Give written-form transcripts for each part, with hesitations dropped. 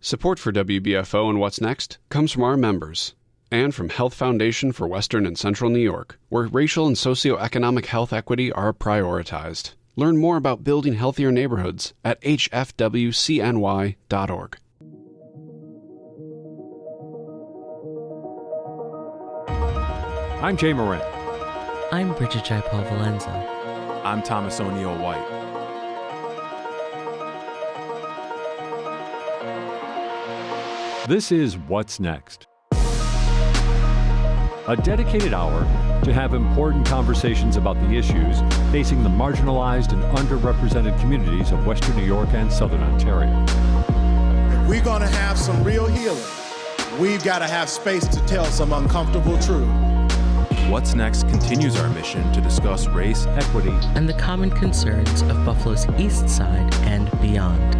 Support for WBFO and What's Next comes from our members and from Health Foundation for Western and Central New York, where racial and socioeconomic health equity are prioritized. Learn more about building healthier neighborhoods at hfwcny.org. I'm Jay Moran. I'm Bridget Jaipal Valenza. I'm Thomas O'Neill White. This is What's Next, a dedicated hour to have important conversations about the issues facing the marginalized and underrepresented communities of Western New York and Southern Ontario. If we're going to have some real healing, we've got to have space to tell some uncomfortable truth. What's Next continues our mission to discuss race, equity, and the common concerns of Buffalo's East Side and beyond.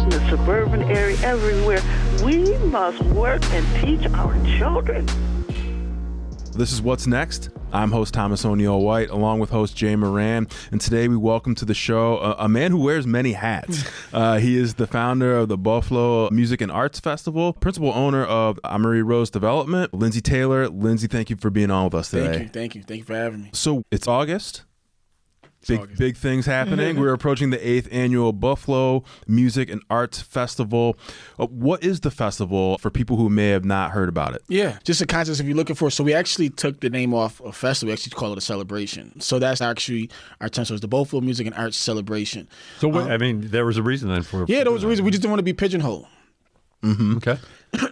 In the suburban area, everywhere, we must work and teach our children. This is What's Next. I'm host Thomas O'Neill White, along with host Jay Moran, and today we welcome to the show a man who wears many hats. He is the founder of the Beau Fleuve Music and Arts Festival, principal owner of Gibson Development, Lindsey Taylor. Lindsey, thank you for being on with us today. Thank you for having me. So it's August. Big things happening. We're approaching the 8th annual Beau Fleuve Music and Arts Festival. What is the festival for people who may have not heard about it? Yeah, just a concept if you're looking for. So we actually took the name off a festival. We actually call it a celebration. So that's actually our term. So it's the Beau Fleuve Music and Arts Celebration. So, there was a reason then for... Yeah, there was a reason. We just didn't want to be pigeonholed. Mm-hmm. Okay.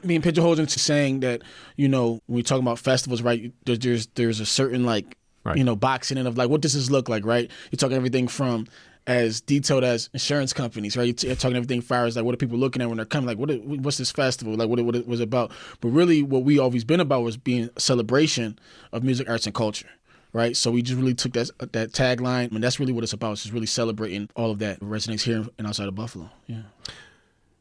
Being pigeonholed into saying that, when we talk about festivals, right, there's a certain, right. Boxing in of what does this look like, right? You're talking everything from as detailed as insurance companies, right? You're talking everything as far as what are people looking at when they're coming, what's this festival, what it was about. But really what we always been about was being a celebration of music, arts, and culture, right? So we just really took that tagline, and that's really what it's about. It's just really celebrating all of that resonates here and outside of Buffalo. Yeah.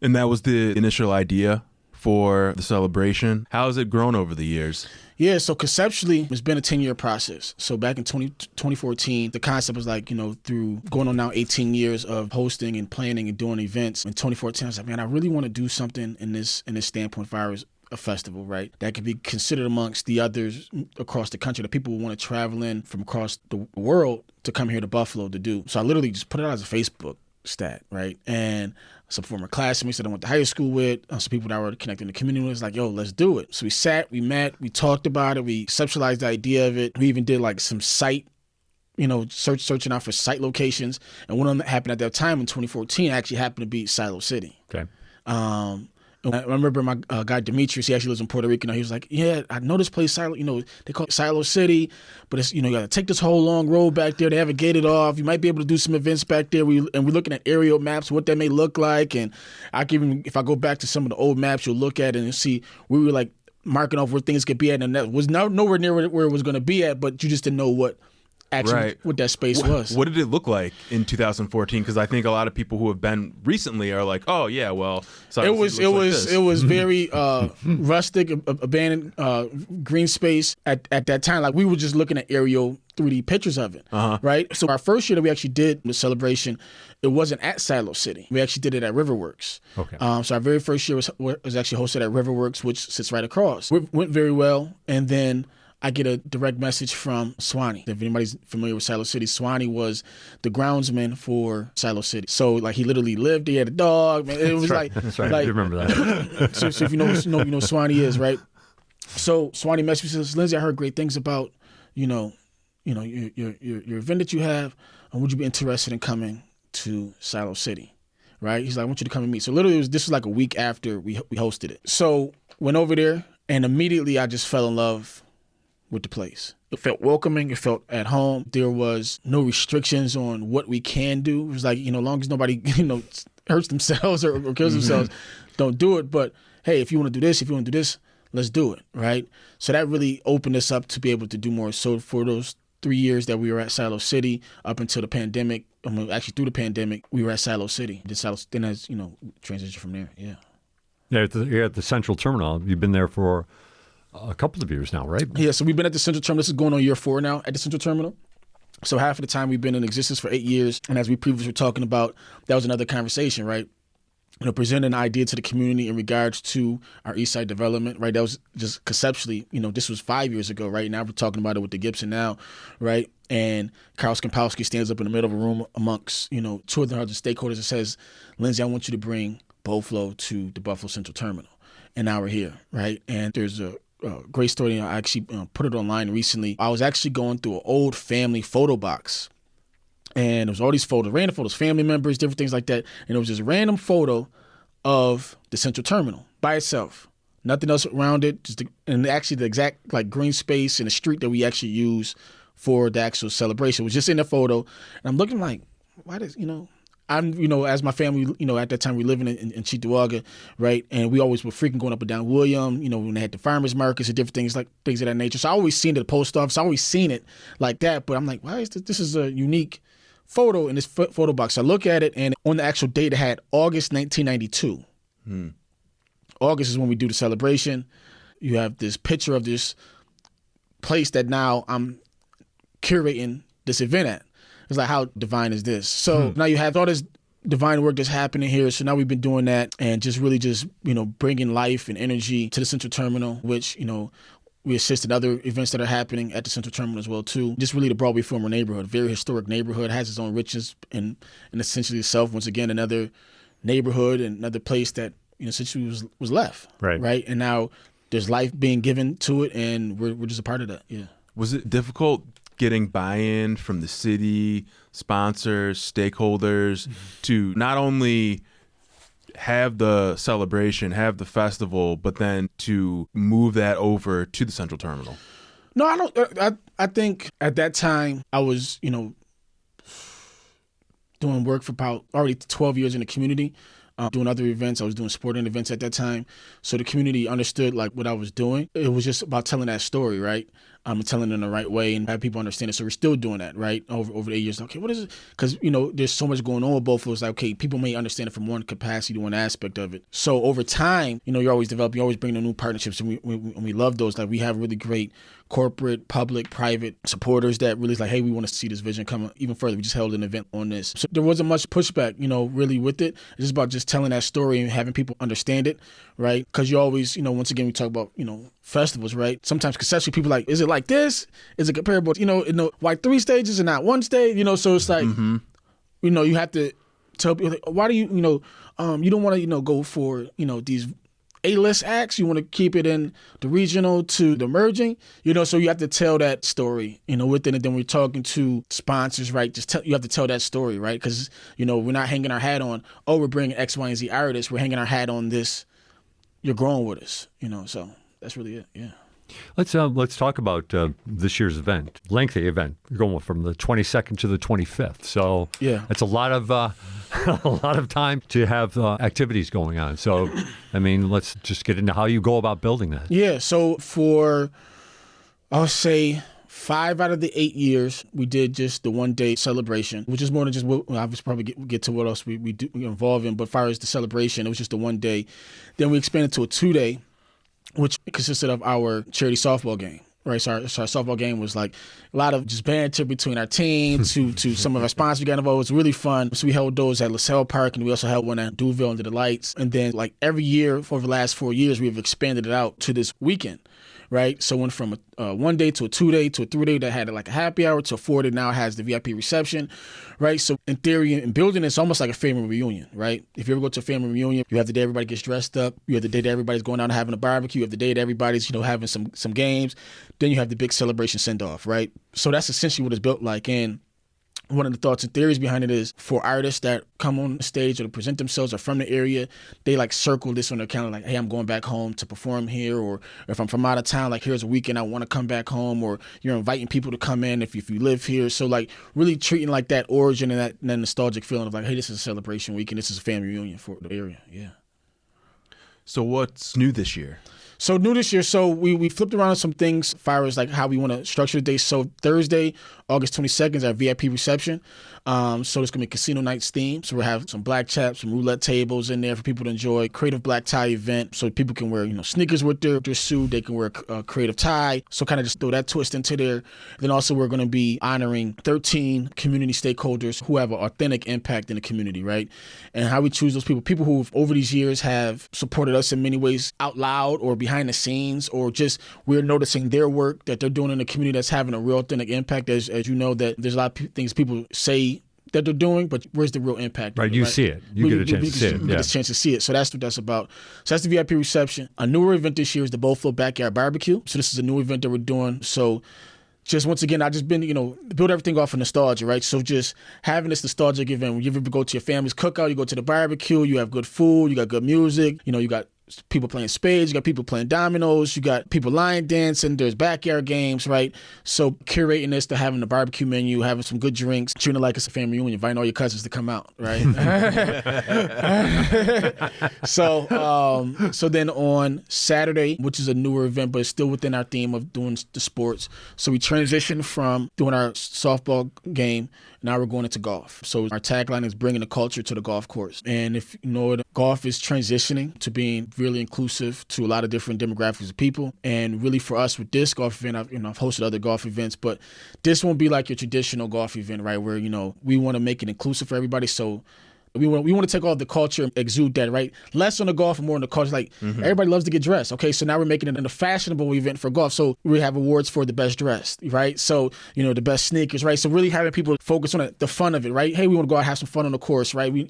And that was the initial idea for the celebration. How has it grown over the years? Yeah, so conceptually, it's been a 10-year process. So back in 2014, the concept was through going on now 18 years of hosting and planning and doing events. In 2014, I was like, man, I really want to do something in this standpoint as far as a festival, right? That could be considered amongst the others across the country that people would want to travel in from across the world to come here to Buffalo to do. So I literally just put it out as a Facebook stat, right? And some former classmates that I went to high school with, some people that were connected in the community with, yo, let's do it. So we sat, we met, we talked about it, we conceptualized the idea of it. We even did some site, searching out for site locations. And one of them that happened at that time in 2014 actually happened to be Silo City. Okay. I remember my guy Demetrius, he actually lives in Puerto Rico. He was like, yeah, I know this place, Silo, they call it Silo City, but it's, you got to take this whole long road back there. They have it gated off. You might be able to do some events back there. We're looking at aerial maps, what that may look like. And if I go back to some of the old maps, you'll look at it and see we were marking off where things could be at. And that was nowhere near where it was going to be at, but you just didn't know what what that space was. What did it look like in 2014? Because I think a lot of people who have been recently are like, oh yeah, well, it was very rustic, abandoned green space at that time. We were just looking at aerial 3D pictures of it, right? So our first year that we actually did the celebration, it wasn't at Silo City. We actually did it at Riverworks. Okay. So our very first year was actually hosted at Riverworks, which sits right across. It went very well, and then I get a direct message from Swanee. If anybody's familiar with Silo City, Swanee was the groundsman for Silo City. So he literally lived. He had a dog. Man, it was That's right. I remember that. so if you know Swanee is, right? So Swanee messaged me, says, Lindsey, I heard great things about your event that you have, and would you be interested in coming to Silo City? Right? He's like, I want you to come and meet. So literally this was a week after we hosted it. So went over there, and immediately I just fell in love with the place. It felt welcoming. It felt at home. There was no restrictions on what we can do. It was long as nobody, hurts themselves or kills themselves, don't do it. But hey, if you want to do this, let's do it, right? So that really opened us up to be able to do more. So for those 3 years that we were at Silo City up until the pandemic, actually through the pandemic, we were at Silo City. Then as transition from there, yeah. Yeah, you're at the Central Terminal. You've been there for a couple of years now, right? Yeah, so we've been at the Central Terminal. This is going on year 4 now at the Central Terminal. So half of the time we've been in existence for 8 years. And as we previously were talking about, that was another conversation, right? present an idea to the community in regards to our East Side development, right? That was just conceptually, this was 5 years ago, right? Now we're talking about it with the Gibson now, right? And Carl Skimpowski stands up in the middle of a room amongst, 200 stakeholders and says, Lindsey, I want you to bring Beau Fleuve to the Buffalo Central Terminal. And now we're here, right? And there's a great story. I actually put it online recently. I was actually going through an old family photo box. And there was all these photos, random photos, family members, different things like that. And it was just a random photo of the Central Terminal by itself. Nothing else around it. And actually the exact like green space in the street that we actually use for the actual celebration was just in the photo. And I'm looking like, why does, I'm, as my family, at that time we living in Cheektowaga, right? And we always were freaking going up and down William, when they had the farmers markets and different things, like things of that nature. So I always seen it at the post office. I always seen it like that. But I'm like, why is this is a unique photo in this photo box. I look at it, and on the actual date, it had August 1992. August is when we do the celebration. You have this picture of this place that now I'm curating this event at. It's like, how divine is this? So now you have all this divine work that's happening here. So now we've been doing that and just really just, bringing life and energy to the Central Terminal, which, we assist in other events that are happening at the Central Terminal as well, too. Just really the Broadway Former neighborhood, very historic neighborhood, has its own riches and essentially itself, once again, another neighborhood and another place that, essentially was left. Right. And now there's life being given to it, and we're just a part of that. Yeah. Was it difficult getting buy-in from the city, sponsors, stakeholders to not only have the celebration, have the festival, but then to move that over to the Central Terminal? No, I don't. I think at that time I was, doing work for about already 12 years in the community, doing other events. I was doing sporting events at that time. So the community understood like what I was doing. It was just about telling that story, right? Telling it in the right way and have people understand it. So we're still doing that, right? Over the 8 years. Okay, what is it? Because, there's so much going on with both of us. Like, okay, people may understand it from one capacity to one aspect of it. So over time, you're always developing, you're always bringing new partnerships. And we love those. Like, we have really great corporate, public, private supporters that really is like, hey, we want to see this vision come even further. We just held an event on this. So there wasn't much pushback, really with it. It's just about just telling that story and having people understand it, right? Because you always, once again, we talk about, festivals, right? Sometimes conceptually people are like, is it like this? Is it comparable? Why 3 stages and not 1 stage? So it's like, you have to tell people, like, why do you, you don't want to, go for, these A-list acts. You want to keep it in the regional to the emerging, so you have to tell that story, with it. And then we're talking to sponsors, right? You have to tell that story, right? Because, we're not hanging our hat on, oh, we're bringing X, Y, and Z artists. We're hanging our hat on this. You're growing with us, so that's really it. Yeah. Let's talk about this year's event, lengthy event. You're going from the 22nd to the 25th, so yeah, it's a lot of time to have activities going on. So, let's just get into how you go about building that. Yeah. So for, I'll say 5 out of the 8 years, we did just the 1-day celebration, which is more than just what I was probably get to what else we do we involve in. But as far as the celebration, it was just a 1 day. Then we expanded to a 2-day. Which consisted of our charity softball game, right? So our softball game was like a lot of just banter between our team to some of our sponsors we got involved. It was really fun. So we held those at LaSalle Park, and we also held one at Duville Under the Lights. And then like every year for the last 4 years, we've expanded it out to this weekend, right? So went from a 1 day to a 2 day to a 3 day that had like a happy hour to a 4 day now has the VIP reception, right? So in theory, in building, it's almost like a family reunion, right? If you ever go to a family reunion, you have the day everybody gets dressed up. You have the day that everybody's going out and having a barbecue. You have the day that everybody's, having some games. Then you have the big celebration send off, right? So that's essentially what it's built like. And one of the thoughts and theories behind it is for artists that come on stage or to present themselves or from the area, they like circle this on their calendar, like, hey, I'm going back home to perform here. Or if I'm from out of town, like here's a weekend, I want to come back home. Or you're inviting people to come in if you live here. So like really treating like that origin and that nostalgic feeling of like, hey, this is a celebration weekend. This is a family reunion for the area. Yeah. So what's new this year? So new this year, so we flipped around some things as far as like how we want to structure the day. So Thursday, August 22nd is our VIP reception. So it's going to be casino nights theme. So we'll have some blackjack, some roulette tables in there for people to enjoy. Creative black tie event, so people can wear, sneakers with their suit. They can wear a creative tie. So kind of just throw that twist into there. And then also we're going to be honoring 13 community stakeholders who have an authentic impact in the community, right? And how we choose those people who over these years have supported us in many ways out loud or behind the scenes, or just we're noticing their work that they're doing in the community that's having a real authentic impact. As you know, that there's a lot of things people say that they're doing, but where's the real impact? Right, you see it. You get a chance to see it. You get a chance to see it. So that's what that's about. So that's the VIP reception. A newer event this year is the Beau Fleuve Backyard Barbecue. So this is a new event that we're doing. So just once again, I've just been, build everything off of nostalgia, right? So just having this nostalgic event, when you ever go to your family's cookout, you go to the barbecue, you have good food, you got good music, you got people playing spades, you got people playing dominoes, you got people line dancing, there's backyard games, right? So curating this to having the barbecue menu, having some good drinks, treating it like it's a family reunion, inviting all your cousins to come out, right? So then on Saturday, which is a newer event, but it's still within our theme of doing the sports. So we transitioned from doing our softball game. Now we're going into golf. So our tagline is bringing the culture to the golf course. And if you know it, golf is transitioning to being really inclusive to a lot of different demographics of people. And really for us with this golf event, I've hosted other golf events, but this won't be like your traditional golf event, right? Where, we want to make it inclusive for everybody. So we want to take all the culture and exude that, right? Less on the golf and more on the culture. Like, everybody loves to get dressed, okay? So now we're making it a fashionable event for golf. So we have awards for the best dressed, right? So, the best sneakers, right? So really having people focus on the fun of it, right? Hey, we want to go out and have some fun on the course, right? We,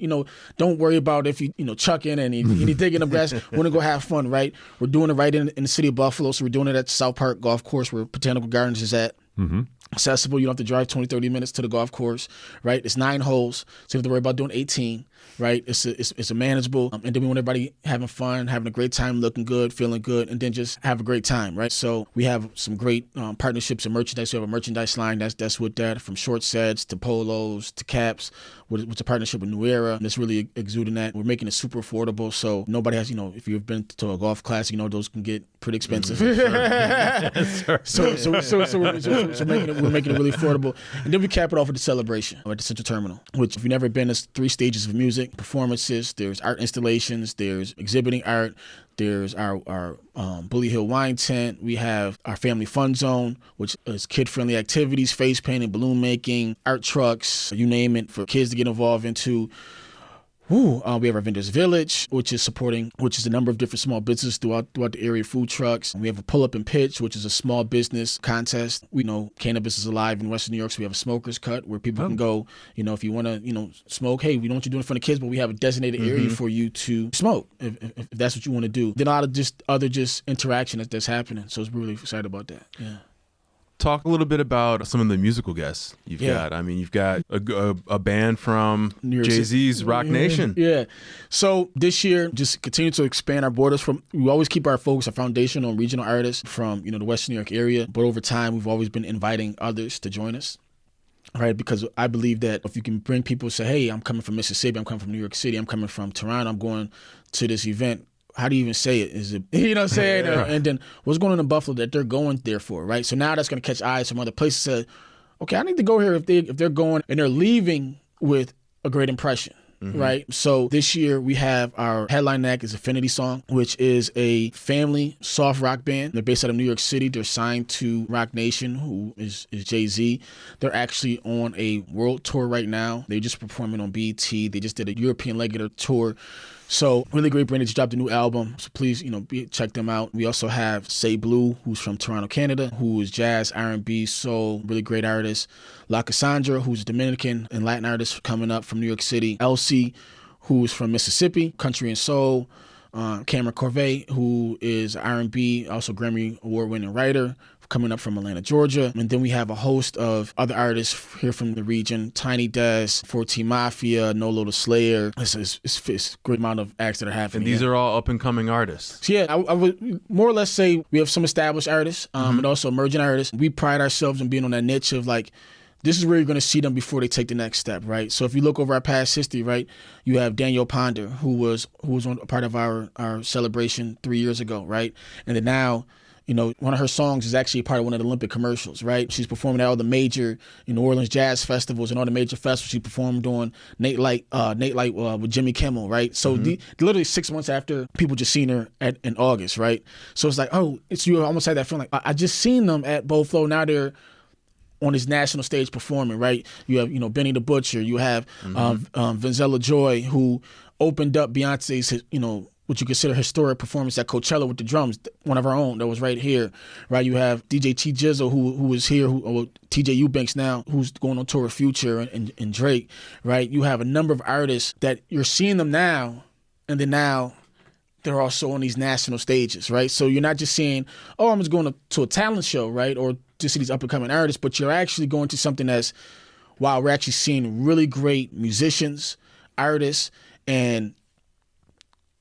don't worry about if you chuck in and you dig in the grass. We want to go have fun, right? We're doing it right in the city of Buffalo. So we're doing it at South Park Golf Course where Botanical Gardens is at. Accessible. You don't have to drive 20, 30 minutes to the golf course, right? It's 9 holes, so you don't have to worry about doing 18, right? It's a manageable. And then we want everybody having fun, having a great time, looking good, feeling good, and then just have a great time, right? So we have some great partnerships and merchandise. We have a merchandise line that's with that, from short sets to polos to caps, with a partnership with New Era. And it's really exuding that. We're making it super affordable, so nobody has, if you've been to a golf class, those can get pretty expensive. So we're making it really affordable. And then we cap it off with the celebration at the Central Terminal, which if you've never been, it's 3 stages of music, performances, there's art installations, there's exhibiting art, there's our Bully Hill wine tent. We have our family fun zone, which is kid-friendly activities, face painting, balloon making, art trucks, you name it, for kids to get involved into. We have our Vendors Village, which is a number of different small businesses throughout the area, food trucks. And we have a Pull Up and Pitch, which is a small business contest. We know cannabis is alive in Western New York, so we have a smokers cut where people can go, if you want to, smoke, hey, we don't want you doing it in front of kids, but we have a designated area for you to smoke if that's what you want to do. Then a lot of other interaction that's happening. So we're really excited about that. Yeah. Talk a little bit about some of the musical guests you've got. I mean, you've got a band from Jay-Z's Rock Nation. Yeah. So this year, just continue to expand our borders. We always keep our focus, our foundation on regional artists from, the Western New York area. But over time, we've always been inviting others to join us. Right, because I believe that if you can bring people say, hey, I'm coming from Mississippi, I'm coming from New York City, I'm coming from Toronto, I'm going to this event. How do you even say it? Is it, what I'm saying? And then what's going on in Buffalo that they're going there for, right? So now that's going to catch eyes from other places. Say, okay, I need to go here if they're going and they're leaving with a great impression, right? So this year we have our headline act is Affinity Song, which is a family soft rock band. They're based out of New York City. They're signed to Rock Nation, who is Jay-Z. They're actually on a world tour right now. They're just performing on BET. They just did a European leg of their tour. So really great band. They just dropped a new album. So please, check them out. We also have Say Blue, who's from Toronto, Canada, who is jazz, R&B, soul, really great artist. La Cassandra, who's a Dominican and Latin artist coming up from New York City. Elsie, who's from Mississippi, country and soul. Cameron Corvée, who is R&B, also Grammy Award-winning writer, coming up from Atlanta, Georgia. And then we have a host of other artists here from the region, Tiny Desk, 14 Mafia, Nolo the Slayer. It's a great amount of acts that are happening. And these are all up-and-coming artists. So yeah, I would more or less say we have some established artists and also emerging artists. We pride ourselves in being on that niche of this is where you're going to see them before they take the next step, right? So if you look over our past history, right, you have Daniel Ponder, who was on a part of our celebration 3 years ago, right? And then now, you know, one of her songs is actually a part of one of the Olympic commercials, right? She's performing at all the major New Orleans jazz festivals and all the major festivals. She performed on Nate Light with Jimmy Kimmel, right? So literally 6 months after people just seen her in August, right? So it's like, oh, you almost had that feeling like, I just seen them at Beau Fleuve. Now they're on his national stage performing, right? You have, you know, Benny the Butcher. You have Vinzella Joy, who opened up Beyonce's, you know, what you consider historic performance at Coachella with the drums, one of our own that was right here, right? You have DJ T Jizzle, who was here, TJ Eubanks now, who's going on tour with Future and Drake, right? You have a number of artists that you're seeing them now, and then now they're also on these national stages, right? So you're not just saying, oh, I'm just going to a talent show, right? Or to see these up-and-coming artists, but you're actually going to something that's, wow, we're actually seeing really great musicians, artists, and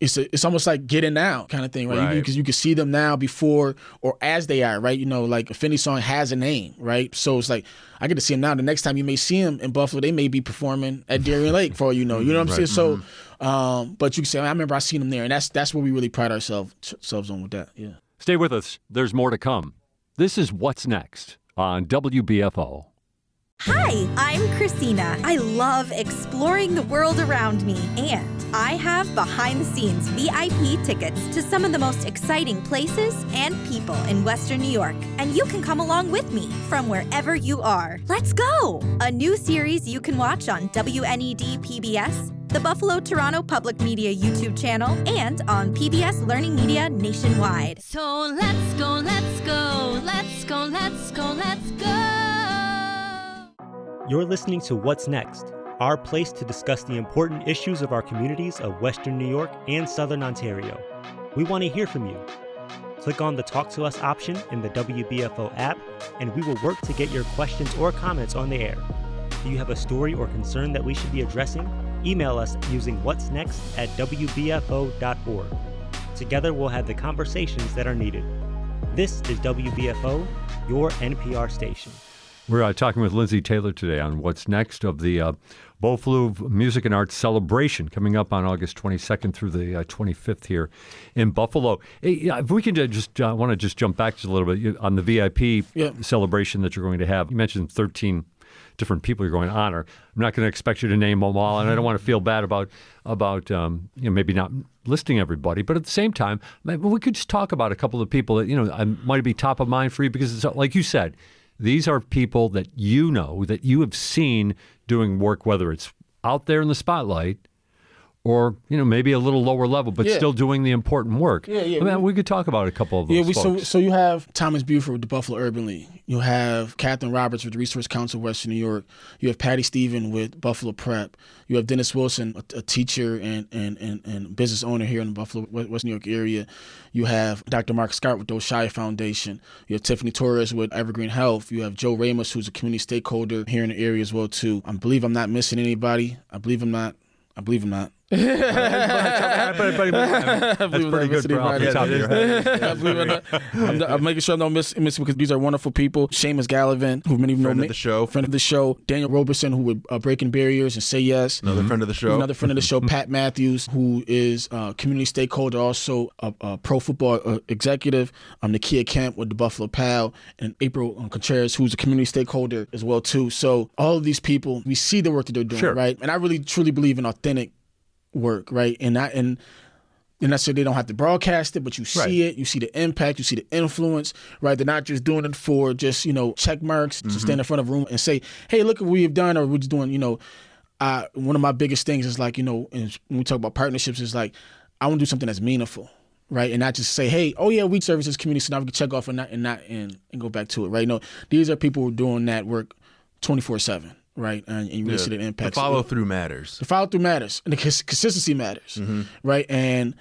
it's almost like get in now kind of thing, right? Because you can see them now before or as they are, right? You know, like a Fendi song has a name, right? So it's like, I get to see them now. The next time you may see them in Buffalo, they may be performing at Darien Lake for all you know. You know what I'm saying? So, but you can say, I remember I seen them there. And that's what we really pride ourselves on with that, yeah. Stay with us. There's more to come. This is What's Next on WBFO. Hi, I'm Christina. I love exploring the world around me, and I have behind-the-scenes VIP tickets to some of the most exciting places and people in Western New York. And you can come along with me from wherever you are. Let's go! A new series you can watch on WNED PBS, the Buffalo Toronto Public Media YouTube channel, and on PBS Learning Media nationwide. So let's go, let's go, let's go, let's go, let's go. You're listening to What's Next, our place to discuss the important issues of our communities of Western New York and Southern Ontario. We want to hear from you. Click on the Talk to Us option in the WBFO app, and we will work to get your questions or comments on the air. Do you have a story or concern that we should be addressing? Email us using whatsnext@wbfo.org. Together, we'll have the conversations that are needed. This is WBFO, your NPR station. We're talking with Lindsey Taylor today on What's Next of the Beau Fleuve Music and Arts Celebration coming up on August 22nd through the 25th here in Buffalo. Hey, if we can want to just jump back just a little bit on the VIP celebration that you're going to have. You mentioned 13 different people you're going to honor. I'm not going to expect you to name them all, and I don't want to feel bad about maybe not listing everybody. But at the same time, maybe we could just talk about a couple of people that might be top of mind for you, because it's like you said, these are people that you know, that you have seen doing work, whether it's out there in the spotlight or, maybe a little lower level, but still doing the important work. We could talk about a couple of those folks. So you have Thomas Buford with the Buffalo Urban League. You have Catherine Roberts with the Resource Council of Western New York. You have Patty Stephen with Buffalo Prep. You have Dennis Wilson, a teacher and business owner here in the Buffalo, West New York area. You have Dr. Mark Scott with the Oshaya Foundation. You have Tiffany Torres with Evergreen Health. You have Joe Ramos, who's a community stakeholder here in the area as well, too. I believe I'm not missing anybody. I believe I'm not. That's pretty good off the top of your head. I'm making sure I don't miss because these are wonderful people. Seamus Gallivan, who many of you know, friend of the show. Daniel Roberson, who with Breaking Barriers and Say Yes. Another friend of the show. Pat Matthews, who is a community stakeholder, also a pro football executive. Nakia Kemp with the Buffalo Pal, and April Contreras, who's a community stakeholder as well too. So all of these people, we see the work that they're doing, right? And I really truly believe in authentic work, right? And that's so they don't have to broadcast it, but you see it, you see the impact, you see the influence, right? They're not just doing it for just, check marks, to stand in front of a room and say, hey, look at what we've done, or we're just doing, one of my biggest things is like, and when we talk about partnerships, is like, I want to do something that's meaningful, right? And not just say, hey, oh yeah, we service this community, so now we can check off and go back to it, right? No, these are people who are doing that work 24/7. Right, and you really see the impact. The follow-through matters. The follow-through matters, and the consistency matters, right? And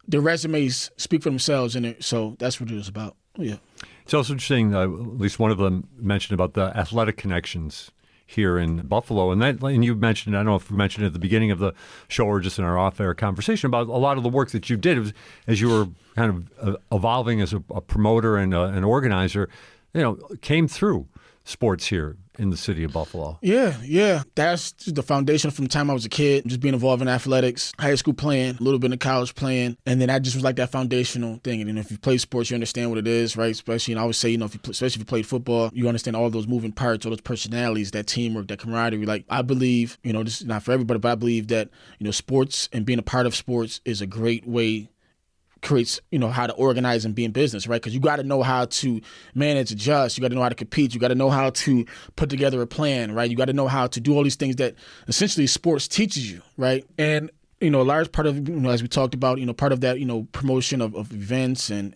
the resumes speak for themselves, so that's what it was about. Yeah. It's also interesting, at least one of them mentioned about the athletic connections here in Buffalo, and you mentioned, I don't know if we mentioned it at the beginning of the show or just in our off-air conversation, about a lot of the work that you did as you were kind of evolving as a promoter and an organizer, came through sports here in the city of Buffalo? Yeah. That's the foundation from the time I was a kid, just being involved in athletics, high school playing, a little bit in college playing. And then that just was like that foundational thing. And if you play sports, you understand what it is, right? Especially, and I always say, especially if you played football, you understand all those moving parts, all those personalities, that teamwork, that camaraderie. Like, I believe, this is not for everybody, but I believe that, sports and being a part of sports is a great way, creates, how to organize and be in business, right? Because you got to know how to manage, adjust. You got to know how to compete. You got to know how to put together a plan, right? You got to know how to do all these things that essentially sports teaches you, right? And a large part of, as we talked about, part of that, promotion of events and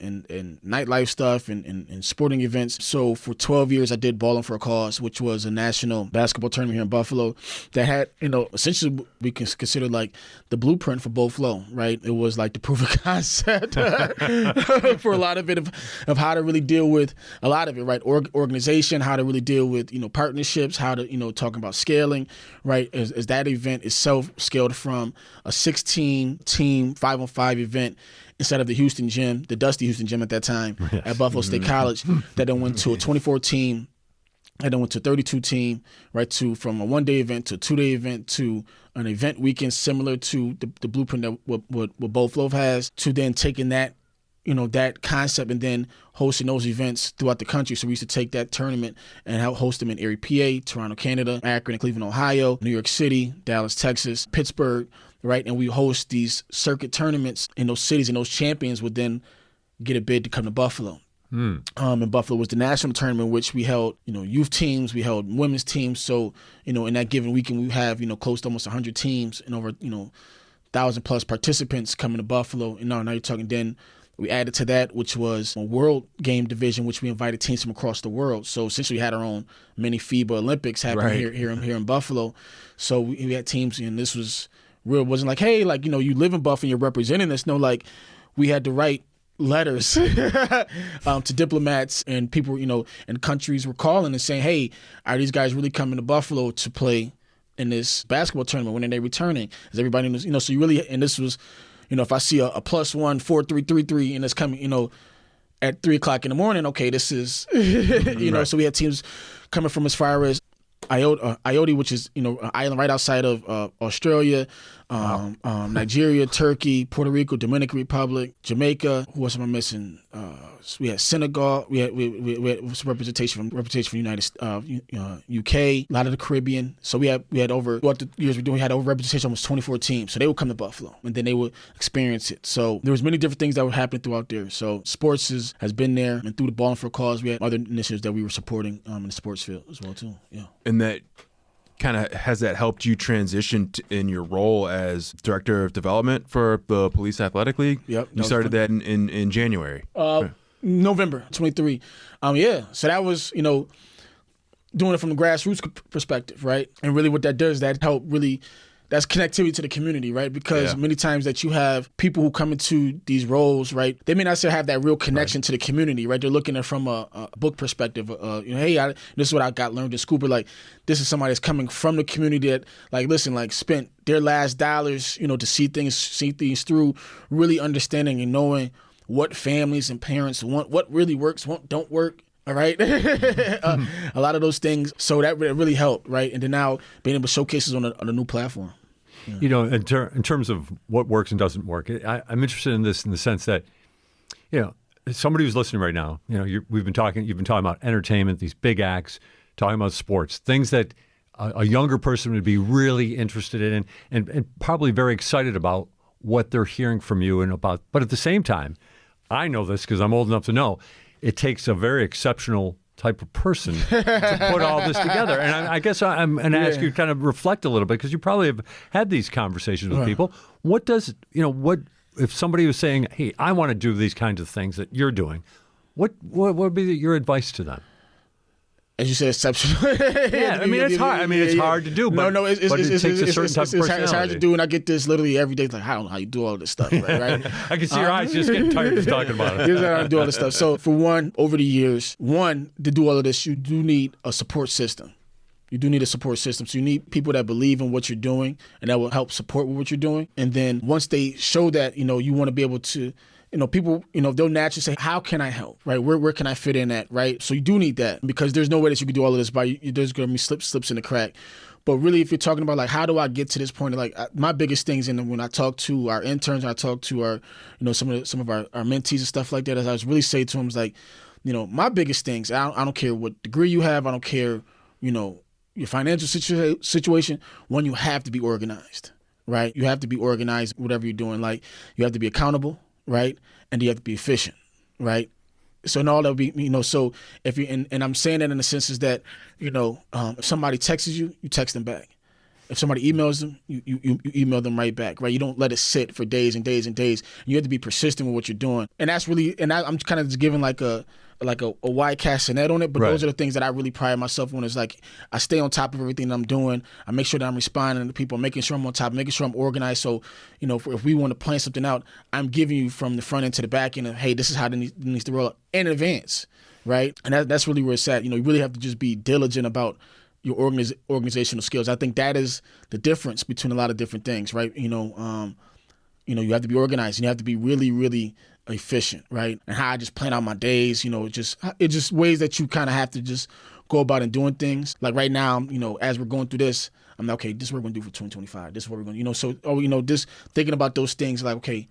nightlife stuff and sporting events. So for 12 years, I did Ballin' for a Cause, which was a national basketball tournament here in Buffalo that had, essentially we can consider like the blueprint for Beau Fleuve, right? It was like the proof of concept for a lot of it, of how to really deal with a lot of it, right? Organization, how to really deal with, partnerships, how to, talking about scaling, right? As that event itself scaled from a 16-team 5-on-5 event instead of the Houston gym, the dusty Houston gym at that time, at Buffalo State College, that then went to a 24-team, and then went to 32-team, right, from a one-day event to a two-day event to an event weekend similar to the blueprint that what Beau Fleuve has, to then taking that, that concept and then hosting those events throughout the country. So we used to take that tournament and host them in Erie, PA, Toronto, Canada, Akron and Cleveland, Ohio, New York City, Dallas, Texas, Pittsburgh, right? And we host these circuit tournaments in those cities, and those champions would then get a bid to come to Buffalo. And Buffalo was the national tournament, which we held, youth teams, we held women's teams. So, in that given weekend, we have, close to almost 100 teams and over, 1,000+ participants coming to Buffalo. And now you're talking, then we added to that, which was a world game division, which we invited teams from across the world. So essentially we had our own mini FIBA Olympics happening here in Buffalo. So we had teams, and this was real. It wasn't like, hey, like, you live in Buffalo, you're representing this. No, like, we had to write letters to diplomats and people, and countries were calling and saying, hey, are these guys really coming to Buffalo to play in this basketball tournament? When are they returning? Is everybody, so you really, and this was, if I see a +1 4-3-3-3 and it's coming, at 3:00 in the morning, okay, this is, right. So we had teams coming from as far as Iota, which is, an island right outside of Australia, Nigeria, Turkey, Puerto Rico, Dominican Republic, Jamaica. Who else am I missing? We had Senegal. We had some representation from United UK, a lot of the Caribbean. So we had over, what the years we had over representation, almost 24 teams. So they would come to Buffalo and then they would experience it. So there was many different things that were happening throughout there. So sports has been there, and through the Ballin' for a Cause, we had other initiatives that we were supporting in the sports field as well too. Yeah. And that kind of, has that helped you transition in your role as director of development for the Police Athletic League? Yep. You started that in January. November 23. So that was, doing it from the grassroots perspective, right? And really what that does, that help really, that's connectivity to the community, right? Because many times that you have people who come into these roles, right, they may not still have that real connection to the community, right? They're looking at it from a book perspective. Hey, this is what I learned in school, but like, this is somebody that's coming from the community that, like, listen, like, spent their last dollars, to see things through, really understanding and knowing what families and parents want, what really works, what don't work. All right. A lot of those things. So that really helped. Right. And then now being able to showcase it on a new platform. Yeah. In terms of what works and doesn't work, I'm interested in this in the sense that, somebody who's listening right now, you've been talking about entertainment, these big acts, talking about sports, things that a younger person would be really interested in and probably very excited about what they're hearing from you and about. But at the same time, I know this because I'm old enough to know, it takes a very exceptional type of person to put all this together. And I guess I'm going to ask you to kind of reflect a little bit, because you probably have had these conversations with people. What does, what if somebody was saying, hey, I want to do these kinds of things that you're doing, what would be your advice to them? As you said, exceptional. Yeah, I mean, it's hard. I mean, it's hard to do, but, it takes a certain type of personality. It's hard to do, and I get this literally every day. Like, I don't know how you do all this stuff, right? I can see your eyes just getting tired of talking about it. Here's how I do all this stuff. So, for one, over the years, to do all of this, you do need a support system. You do need a support system. So you need people that believe in what you're doing and that will help support what you're doing. And then once they show that, you want to be able to people, they'll naturally say, how can I help, right? Where can I fit in at, right? So you do need that, because there's no way that you can do all of this there's going to be slips in the crack. But really, if you're talking about like, how do I get to this point? Like my biggest things, and when I talk to our interns, I talk to our, some of our mentees and stuff like that, as I was really say to them is like, my biggest things, I don't care what degree you have, I don't care, your financial situation, one, you have to be organized, right? You have to be organized, whatever you're doing. Like, you have to be accountable, right? And you have to be efficient, right? So in all that be, so if you, and I'm saying that in the sense is that, if somebody texts you, you text them back. If somebody emails them, you email them right back, right? You don't let it sit for days and days and days. You have to be persistent with what you're doing. And that's really, I'm kind of just giving like a wide castanet on it, but those are the things that I really pride myself on. Is like, I stay on top of everything that I'm doing. I make sure that I'm responding to people, making sure I'm on top, making sure I'm organized. So, if we want to plan something out, I'm giving you from the front end to the back end of, hey, this is how it needs to roll out in advance, right? And that's really where it's at. You really have to just be diligent about your organizational skills. I think that is the difference between a lot of different things, right? You have to be organized, and you have to be really, really efficient, right? And how I just plan out my days, it's just ways that you kind of have to just go about and doing things. Like right now, as we're going through this, I'm like, okay, this is what we're going to do for 2025. This is what we're going to, just thinking about those things like, okay,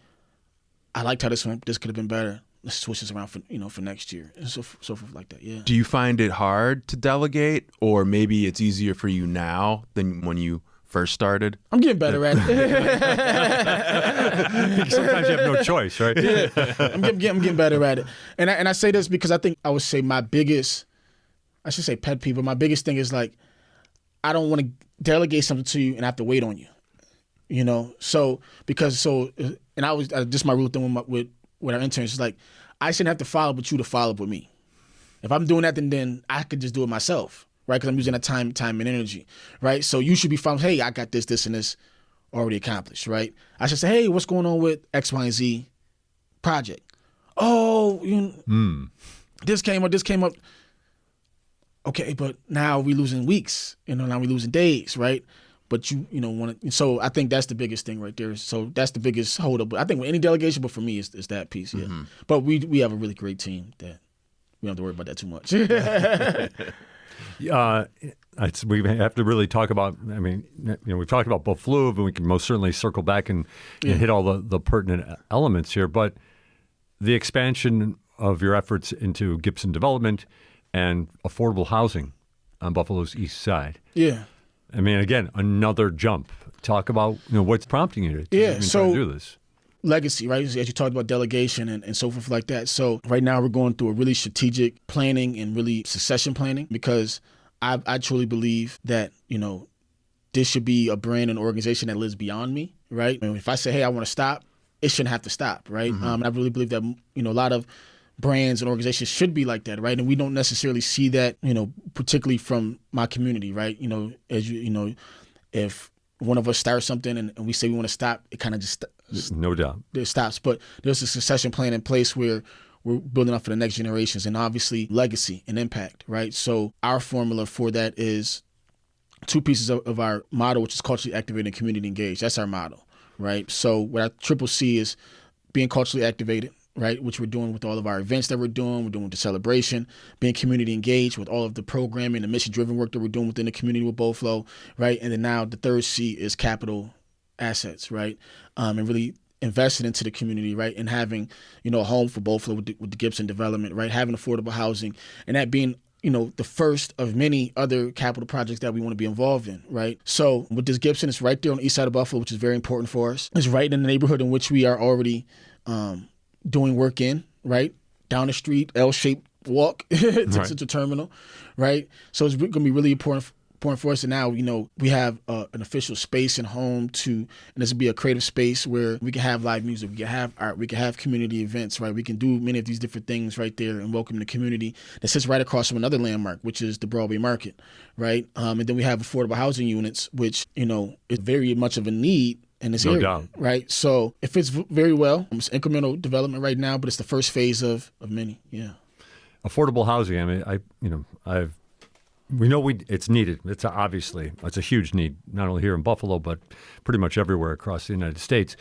I liked how this went. This could have been better. Let's switch this around for next year, and so forth like that. Yeah. Do you find it hard to delegate, or maybe it's easier for you now than when you first started? I'm getting better at it. Sometimes you have no choice, right? Yeah, I'm getting better at it. And I say this because I think I would say my biggest, I should say pet peeve, but my biggest thing is like, I don't want to delegate something to you and I have to wait on you. And I was just my rule thing with our interns is like, I shouldn't have to follow up with you to follow up with me. If I'm doing that, then I could just do it myself, right? Because I'm using that time and energy, right? So you should be following, hey, I got this, and this already accomplished, right? I should say, hey, what's going on with X, Y, and Z project? Oh, this came up. Okay, but now we're losing weeks, now we're losing days, right? But so I think that's the biggest thing right there. So that's the biggest hold up. But I think with any delegation, but for me, it's that piece, yeah. Mm-hmm. But we have a really great team that we don't have to worry about that too much. We have to really talk about, we've talked about Beau Fleuve, and we can most certainly circle back and hit all the pertinent elements here. But the expansion of your efforts into Gibson Development and affordable housing on Buffalo's east side. Yeah. Again, another jump. Talk about what's prompting you to do this. Legacy, right? As you talked about delegation and so forth like that. So right now we're going through a really strategic planning and really succession planning, because I truly believe that, this should be a brand and organization that lives beyond me, right? If I say, hey, I want to stop, it shouldn't have to stop, right? Mm-hmm. And I really believe that, a lot of brands and organizations should be like that, right? And we don't necessarily see that, particularly from my community, right? If one of us starts something and we say we want to stop, it kind of just no doubt it stops. But there's a succession plan in place where we're building up for the next generations, and obviously legacy and impact, right? So our formula for that is two pieces of our model, which is culturally activated and community engaged. That's our model, right? So what our triple C is being culturally activated, right, which we're doing with all of our events that we're doing with the celebration, being community engaged with all of the programming, the mission-driven work that we're doing within the community with Beau Fleuve, right? And then now the third C is capital assets, right? And really investing into the community, right? And having, a home for Beau Fleuve with the Gibson Development, right? Having affordable housing, and that being, the first of many other capital projects that we want to be involved in, right? So with this Gibson, it's right there on the east side of Buffalo, which is very important for us. It's right in the neighborhood in which we are already doing work in, right? Down the street, L-shaped walk to the terminal, right? So it's going to be really important for us. And now, we have an official space and home and this will be a creative space where we can have live music, we can have art, we can have community events, right? We can do many of these different things right there and welcome the community that sits right across from another landmark, which is the Broadway Market, right? And then we have affordable housing units, which, is very much of a need in this area, doubt. Right? So it fits very well. It's incremental development right now, but it's the first phase of many. Yeah. Affordable housing. We know it's needed. It's a huge need, not only here in Buffalo, but pretty much everywhere across the United States.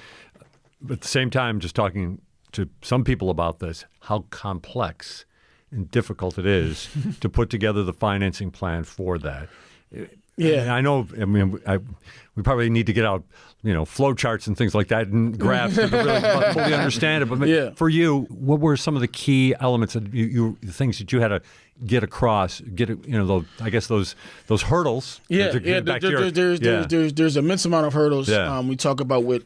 But at the same time, just talking to some people about this how complex and difficult it is to put together the financing plan for that. Yeah, and I know. I mean, we probably need to get out, flow charts and things like that and graphs to really fully understand it. But for you, what were some of the key elements that the things that you had to get across? I guess those hurdles. Yeah, there's an immense amount of hurdles. Yeah. We talk about with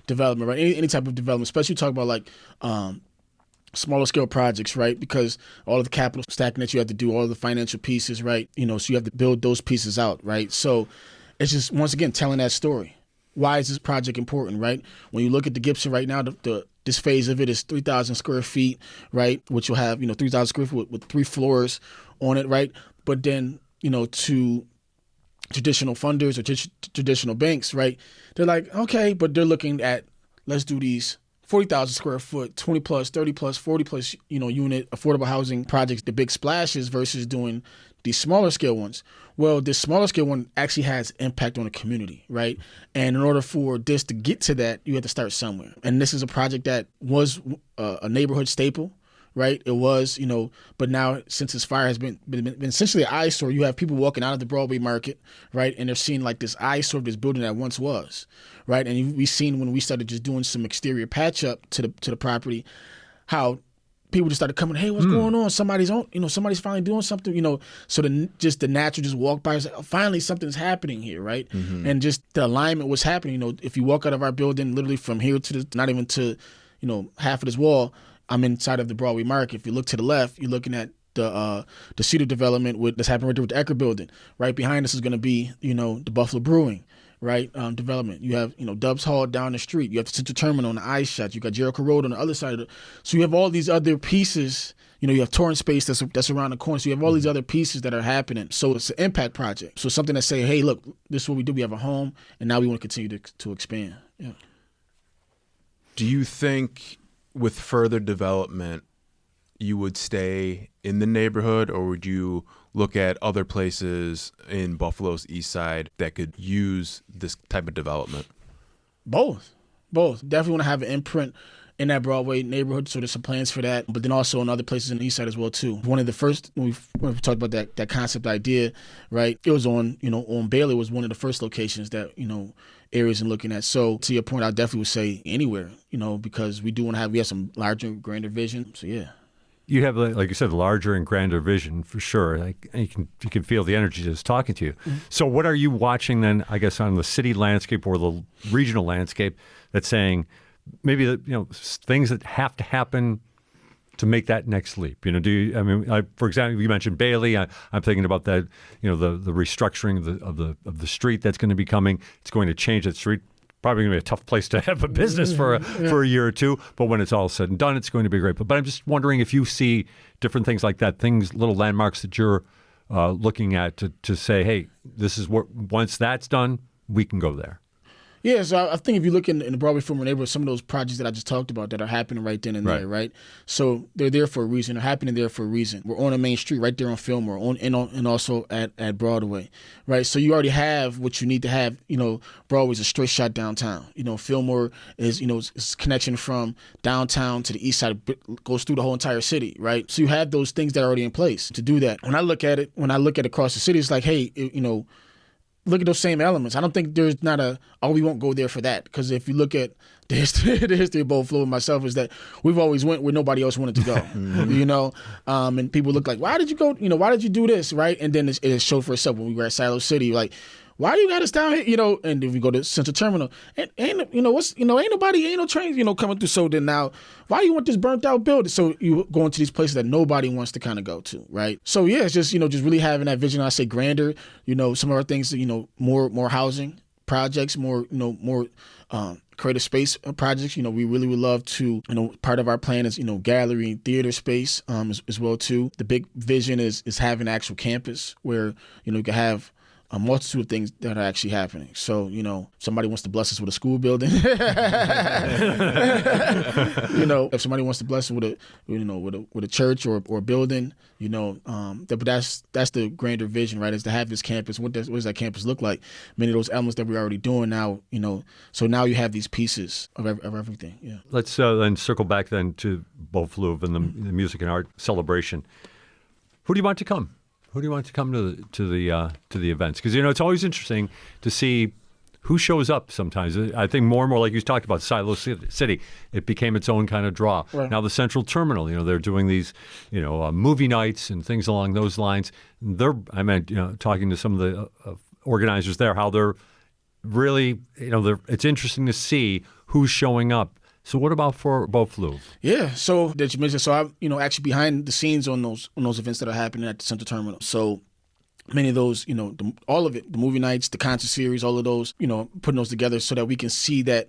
development, right? Any type of development, especially talk about like. Smaller scale projects, right? Because all of the capital stacking that you have to do, all of the financial pieces, right? So you have to build those pieces out, right? So it's just, once again, telling that story. Why is this project important, right? When you look at the Gibson right now, this phase of it is 3,000 square feet, right? Which will have, 3,000 square feet with 3 floors on it, right? But then, to traditional funders or traditional banks, right? They're like, okay, but they're looking at, let's do these 40,000 square foot, 20 plus, 30 plus, 40 plus, unit affordable housing projects, the big splashes versus doing these smaller scale ones. Well, this smaller scale one actually has impact on the community, right? And in order for this to get to that, you have to start somewhere. And this is a project that was a neighborhood staple, right? It was, but now since this fire has been essentially an eyesore, you have people walking out of the Broadway market, right? And they're seeing like this eyesore of this building that once was, right? And we've seen when we started just doing some exterior patch up to the property, how people just started coming, hey, what's going on? Somebody's finally doing something, so the natural just walk by and say, oh, finally something's happening here, right? Mm-hmm. And just the alignment was happening. If you walk out of our building, literally from here to not even to, half of this wall, I'm inside of the Broadway market. If you look to the left, you're looking at the Cedar Development that's happening right there with the Ecker Building. Right behind us is going to be, the Buffalo Brewing, right, development. You have, Dubs Hall down the street. You have the Central Terminal on the ice shot. You got Jericho Road on the other side of it. So you have all these other pieces. You have Torrance Space that's around the corner. So you have all these other pieces that are happening. So it's an impact project. So something that say, hey, look, this is what we do. We have a home, and now we want to continue to expand. Yeah. Do you think with further development, you would stay in the neighborhood, or would you look at other places in Buffalo's east side that could use this type of development? Both. Definitely want to have an imprint in that Broadway neighborhood, so there's some plans for that. But then also in other places in the east side as well too. One of the first, when we talked about that concept idea, right? It was on Bailey was one of the first locations that areas and looking at. So to your point, I definitely would say anywhere, because we have some larger, grander vision. So yeah. You have, like you said, larger and grander vision for sure. Like you can feel the energy that's talking to you. Mm-hmm. So what are you watching then, I guess, on the city landscape or the regional landscape that's saying maybe things that have to happen to make that next leap? For example, you mentioned Bailey. I'm thinking about that. The restructuring of the street that's going to be coming. It's going to change that street. Probably going to be a tough place to have a business for a year or two. But when it's all said and done, it's going to be great. But I'm just wondering if you see different things like that, little landmarks that you're looking at to say, hey, this is what once that's done, we can go there. Yeah, so I think if you look in the Broadway Former neighborhood, some of those projects that I just talked about that are happening right then and there, right? So they're there for a reason. They're happening there for a reason. We're on a main street right there on Fillmore, and also at Broadway, right? So you already have what you need to have. Broadway's a straight shot downtown. Fillmore is it's connection from downtown to the east side, goes through the whole entire city, right? So you have those things that are already in place to do that. When I look at across the city, it's like, hey, look at those same elements. I don't think there's not we won't go there for that. Because if you look at the history of Beau Fleuve and myself is that we've always went where nobody else wanted to go, and people look like, why did you go, why did you do this, right? And then it showed for itself when we were at Silo City, like, why do you got us down here, and if we go to Central Terminal, ain't no trains, coming through. So then now, why you want this burnt out building? So you go into these places that nobody wants to kind of go to, right? So yeah, it's just, just really having that vision. I say grander, some of our things, more housing projects, more creative space projects. We really would love to, part of our plan is, gallery and theater space as well too. The big vision is having an actual campus where, you can have a multitude of things that are actually happening. So, somebody wants to bless us with a school building. If somebody wants to bless us with a church or a building, but that's the grander vision, right? Is to have this campus. What does that campus look like? Many of those elements that we're already doing now, so now you have these pieces of everything. Yeah. Let's then circle back then to Beau Fleuve and the music and art celebration. Who do you want to come? Who do you want to come to the events? Because it's always interesting to see who shows up. Sometimes I think more and more, like you talked about, Silo City, it became its own kind of draw. Right. Now the Central Terminal, they're doing these, movie nights and things along those lines. Talking to some of the organizers there, how they're really, it's interesting to see who's showing up. So what about for Beau Fleuve? Yeah, so that you mentioned, so I'm actually behind the scenes on those events that are happening at the Central Terminal. So many of those, all of it, the movie nights, the concert series, all of those, putting those together so that we can see that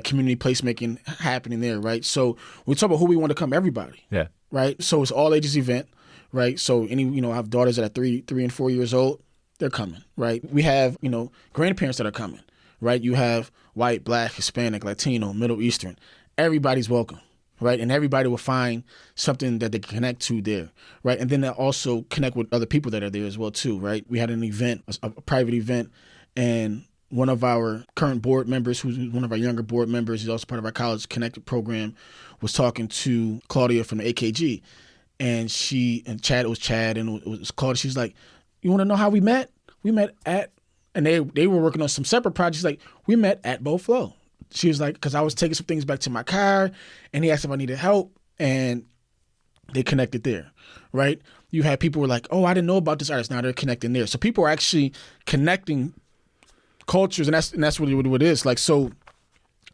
community placemaking happening there, right? So we talk about who we want to come, everybody. Yeah. Right? So it's all ages event, right? So I have daughters that are 3 and 4 years old, they're coming, right? We have, grandparents that are coming, right? You have white, black, Hispanic, Latino, Middle Eastern. Everybody's welcome, right? And everybody will find something that they can connect to there, right? And then they also connect with other people that are there as well too, right? We had an event, a private event, and one of our current board members, who's one of our younger board members, he's also part of our College Connected program, was talking to Claudia from the AKG. And Chad, it was Chad, and it was Claudia. She's like, you want to know how we met? We met at, and they were working on some separate projects. Like, we met at Beau Fleuve. She was like, because I was taking some things back to my car, and he asked if I needed help, and they connected there, right? You had people who were like, oh, I didn't know about this artist. Now they're connecting there. So people are actually connecting cultures, and that's really what it is. Like, so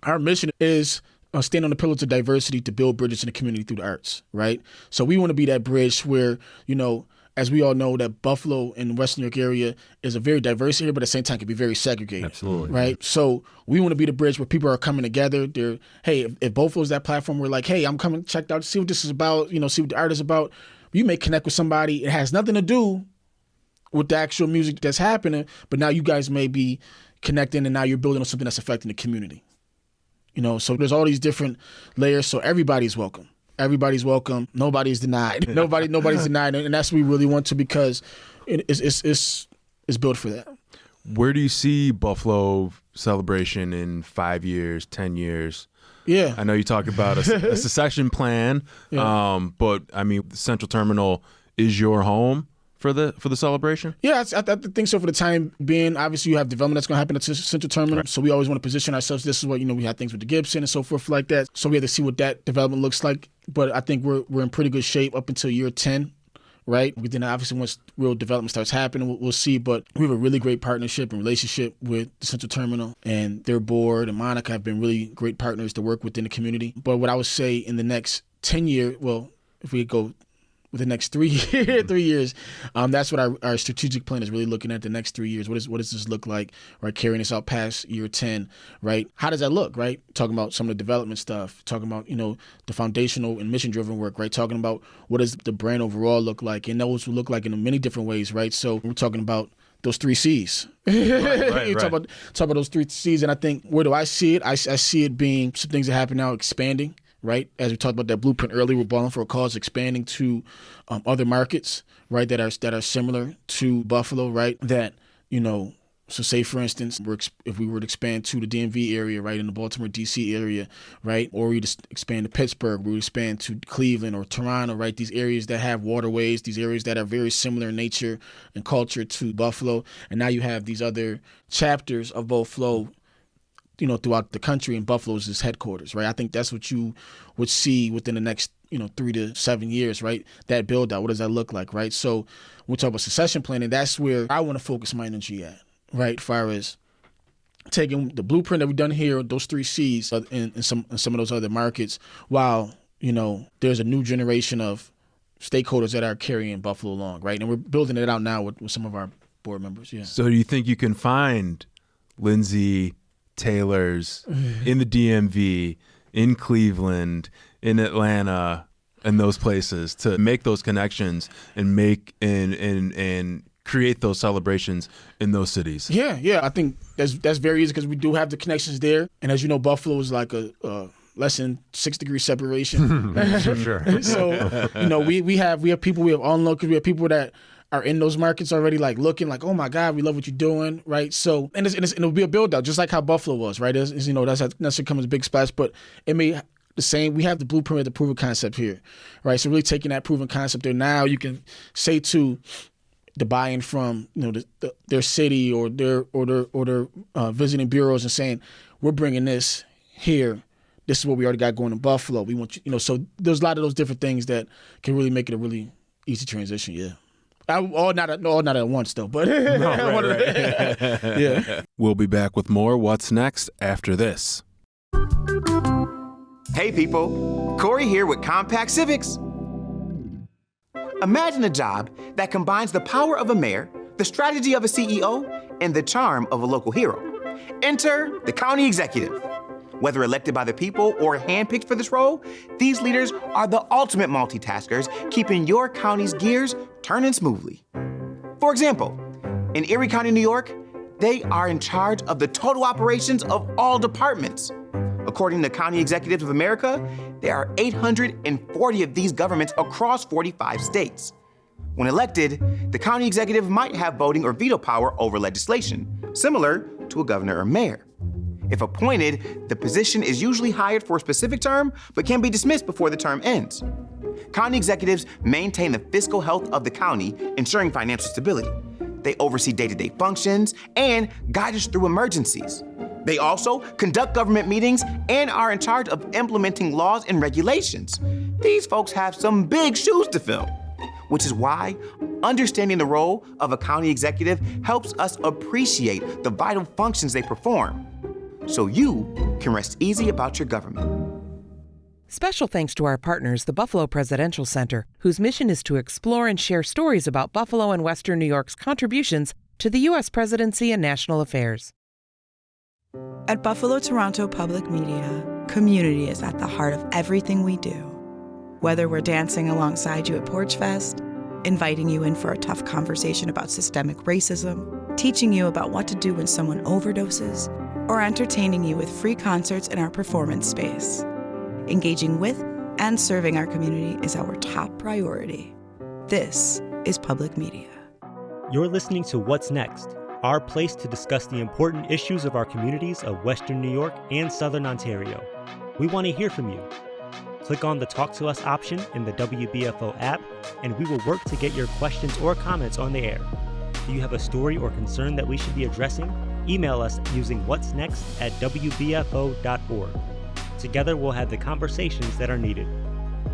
our mission is stand on the pillars of diversity to build bridges in the community through the arts, right? So we want to be that bridge where, as we all know, that Buffalo and the Western New York area is a very diverse area, but at the same time can be very segregated. Absolutely. Right? So we want to be the bridge where people are coming together. They're, hey, if Buffalo's that platform, we're like, hey, I'm coming, check out, see what this is about, see what the art is about. You may connect with somebody. It has nothing to do with the actual music that's happening, but now you guys may be connecting, and now you're building on something that's affecting the community. So there's all these different layers, so everybody's welcome. Everybody's welcome. Nobody's denied. Nobody's denied, and that's what we really want to, because it's built for that. Where do you see Buffalo celebration in 5 years, 10 years? Yeah, I know you talk about a succession plan, but I mean, the Central Terminal is your home for the celebration? Yeah, I think so for the time being. Obviously, you have development that's going to happen at Central Terminal, right. So we always want to position ourselves. This is what, we had things with the Gibson and so forth like that. So we have to see what that development looks like. But I think we're in pretty good shape up until year 10, right? Then obviously once real development starts happening, we'll see. But we have a really great partnership and relationship with the Central Terminal, and their board and Monica have been really great partners to work with in the community. But what I would say in the next 10 years, well, if we go with the next 3 years, that's what our strategic plan is really looking at. The next 3 years, what does this look like, right? Carrying this out past year 10, right? How does that look, right? Talking about some of the development stuff, talking about the foundational and mission driven work, right? Talking about what does the brand overall look like, and those will look like in many different ways, right? So we're talking about those 3 C's. Right. Talk about those 3 C's, and I think, where do I see it? I see it being some things that happen now, expanding. Right, as we talked about that blueprint earlier, we're balling for a cause, expanding to other markets, right, that are similar to Buffalo, right. That so say for instance, if we were to expand to the DMV area, right, in the Baltimore D.C. area, right, or we just expand to Pittsburgh, we expand to Cleveland or Toronto, right, these areas that have waterways, these areas that are very similar in nature and culture to Buffalo, and now you have these other chapters of Beau Fleuve, throughout the country, and Buffalo's is headquarters, right? I think that's what you would see within the next, 3 to 7 years, right? That build out, what does that look like, right? So when we talk about succession planning, that's where I want to focus my energy at, right? As far as taking the blueprint that we've done here, those 3 C's in some of those other markets, while, there's a new generation of stakeholders that are carrying Buffalo along, right? And we're building it out now with some of our board members, yeah. So do you think you can find Lindsey Taylor's in the DMV, in Cleveland, in Atlanta, and those places to make those connections and make and create those celebrations in those cities? Yeah. I think that's very easy because we do have the connections there. And as you know, Buffalo is like a less than 6 degree separation. Sure. So, we have people, we have onlookers, we have people that are in those markets already, like looking like, oh my God, we love what you're doing, right? So, and it'll be a build out, just like how Buffalo was, right? That's come as a big splash, but it may the same. We have the blueprint, the proven concept here, right? So really taking that proven concept there. Now you can say to the buy-in from their city or their visiting bureaus and saying, we're bringing this here. This is what we already got going in Buffalo. We want you, so there's a lot of those different things that can really make it a really easy transition. Yeah. All not at once though, but right. Yeah. We'll be back with more What's Next after this. Hey people, Corey here with Compact Civics. Imagine a job that combines the power of a mayor, the strategy of a CEO, and the charm of a local hero. Enter the county executive. Whether elected by the people or handpicked for this role, these leaders are the ultimate multitaskers, keeping your county's gears turning smoothly. For example, in Erie County, New York, they are in charge of the total operations of all departments. According to County Executives of America, there are 840 of these governments across 45 states. When elected, the county executive might have voting or veto power over legislation, similar to a governor or mayor. If appointed, the position is usually hired for a specific term, but can be dismissed before the term ends. County executives maintain the fiscal health of the county, ensuring financial stability. They oversee day-to-day functions and guide us through emergencies. They also conduct government meetings and are in charge of implementing laws and regulations. These folks have some big shoes to fill, which is why understanding the role of a county executive helps us appreciate the vital functions they perform, so you can rest easy about your government. Special thanks to our partners, the Buffalo Presidential Center, whose mission is to explore and share stories about Buffalo and Western New York's contributions to the U.S. presidency and national affairs. At Buffalo Toronto Public Media, community is at the heart of everything we do. Whether we're dancing alongside you at Porch Fest, inviting you in for a tough conversation about systemic racism, teaching you about what to do when someone overdoses, or entertaining you with free concerts in our performance space. Engaging with and serving our community is our top priority. This is public media. You're listening to What's Next, our place to discuss the important issues of our communities of Western New York and Southern Ontario. We want to hear from you. Click on the Talk to Us option in the WBFO app, and we will work to get your questions or comments on the air. Do you have a story or concern that we should be addressing? Email us using whatsnext@wbfo.org. Together, we'll have the conversations that are needed.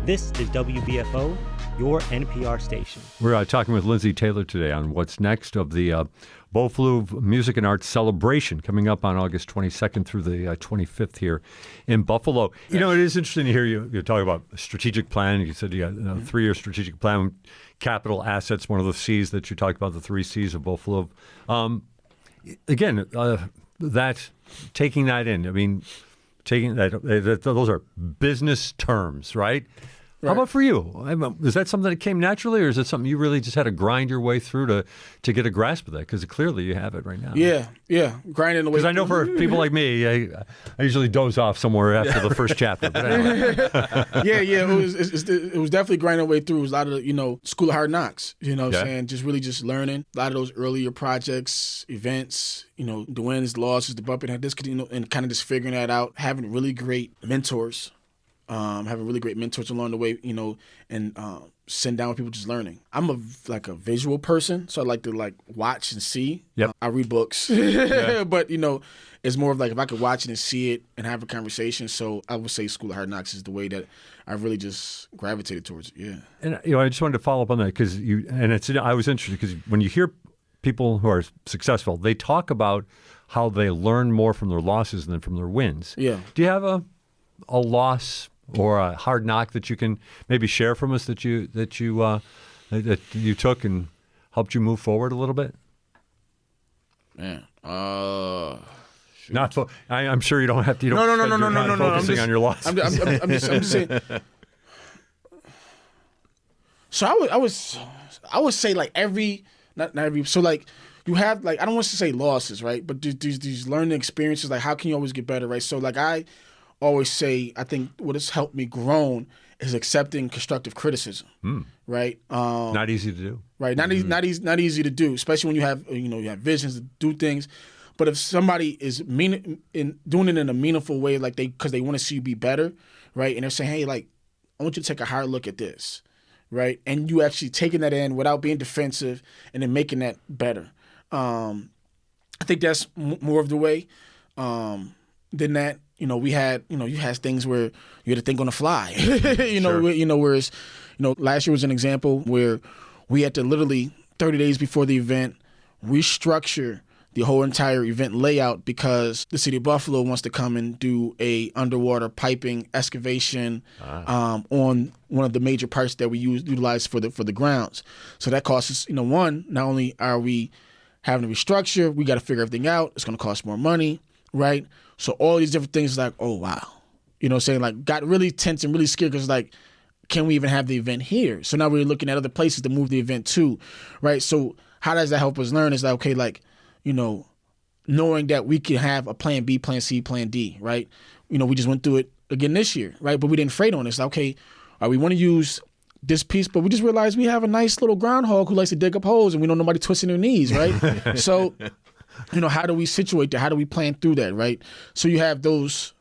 This is WBFO, your NPR station. We're talking with Lindsey Taylor today on What's Next of the Beau Fleuve Music and Arts Celebration coming up on August 22nd through the 25th here in Buffalo. You know, it is interesting to hear you talk about a strategic plan. You said you got a 3-year strategic plan, capital assets, one of the C's that you talked about, the 3 C's of Beau Fleuve. Again, that taking that in, I mean, taking that, those are business terms, right? How about for you? Is that something that came naturally, or is it something you really just had to grind your way through to get a grasp of that? Because clearly you have it right now. Yeah, grinding the way. Because I know for people like me, I usually doze off somewhere after the first chapter. But anyway. It was definitely grinding the way through. It was a lot of School of Hard Knocks. You know what I'm saying? Just really just learning a lot of those earlier projects, events. The wins, the losses, the bump, and and kind of just figuring that out. Having really great mentors. Having really great mentors along the way, and sitting down with people just learning. I'm a visual person, so I like to watch and see. Yep. I read books, but it's more of if I could watch it and see it and have a conversation. So I would say School of Hard Knocks is the way that I really just gravitated towards it. Yeah. And I just wanted to follow up on that because I was interested because when you hear people who are successful, they talk about how they learn more from their losses than from their wins. Yeah. Do you have a loss or a hard knock that you can maybe share from us that you took and helped you move forward a little bit? Man, not. I'm sure you don't have to. You no. Focusing on your loss. I'm just saying. So I would say every not every. So like you have like I don't want to say losses, right? But these learning experiences. Like how can you always get better, right? So like I always say, I think what has helped me grown is accepting constructive criticism, right? Not easy to do, right? Not easy to do, especially when you have visions to do things. But if somebody is doing it in a meaningful way, like because they want to see you be better, right? And they're saying, hey, like I want you to take a hard look at this, right? And you actually taking that in without being defensive and then making that better. I think that's more of the way than that. We had, you had things where you had to think on the fly, whereas, last year was an example where we had to literally 30 days before the event restructure the whole entire event layout because the city of Buffalo wants to come and do a underwater piping excavation on one of the major parts that we utilize for the grounds. So that costs us, one, not only are we having to restructure, we got to figure everything out. It's going to cost more money, right? So all these different things like, oh, wow. Like got really tense and really scared because like, can we even have the event here? So now we're looking at other places to move the event to, right? So how does that help us learn? Is like, okay, like, knowing that we can have a plan B, plan C, plan D, right? We just went through it again this year, right? But we didn't freight on it. It's like, okay, we want to use this piece, but we just realized we have a nice little groundhog who likes to dig up holes and we don't know nobody twisting their knees, right? So, how do we situate that? How do we plan through that, right? So you have those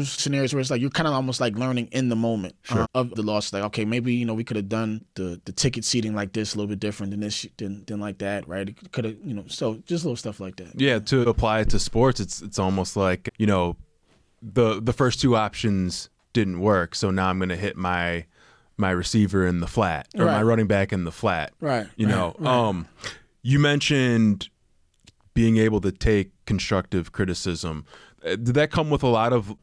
scenarios where it's like you're kind of almost like learning in the moment of the loss. Like, okay, maybe, we could have done the ticket seating like this a little bit different than like that, right? It could have, so just little stuff like that. Yeah, to apply it to sports, it's almost like, the first two options didn't work, so now I'm going to hit my receiver in the flat or my running back in the flat. Right. Right. You mentioned being able to take constructive criticism. Did that come with a lot of,